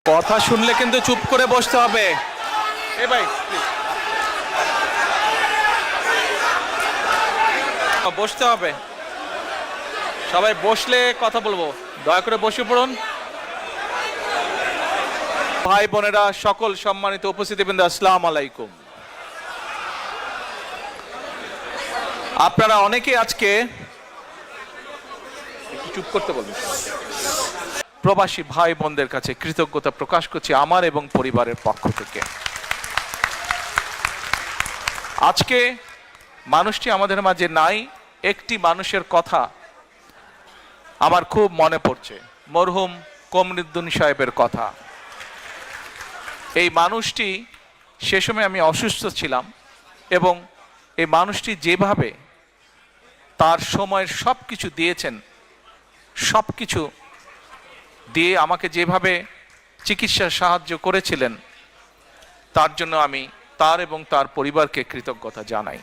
কথা শুনলে কিন্তু চুপ করে বসতে হবে। এ ভাই বসতে হবে, সবাই বসলে কথা বলবো, দয়া করে বসে পড়ুন। ভাই বোনেরা, সকল সম্মানিত উপস্থিতিবৃন্দ, আসসালামু আলাইকুম। আপনারা অনেকে আজকে চুপ করতে বলবেন। প্রবাসী ভাই বোনদের কাছে কৃতজ্ঞতা প্রকাশ করছি আমার এবং পরিবারের পক্ষ থেকে। আজকে মানুষটি আমাদের মাঝে নাই, একটি মানুষের কথা আমার খুব মনে পড়ছে, মরহুম কমরুদ্দিন সাহেবের কথা। এই মানুষটি, সে সময় আমি অসুস্থ ছিলাম, এবং এই মানুষটি যেভাবে তার সময়ের সব কিছু দিয়েছেন, সব কিছু দিয়ে আমাকে যেভাবে চিকিৎসার সাহায্য করেছিলেন, তার জন্য আমি তার এবং তার পরিবারকে কৃতজ্ঞতা জানাই।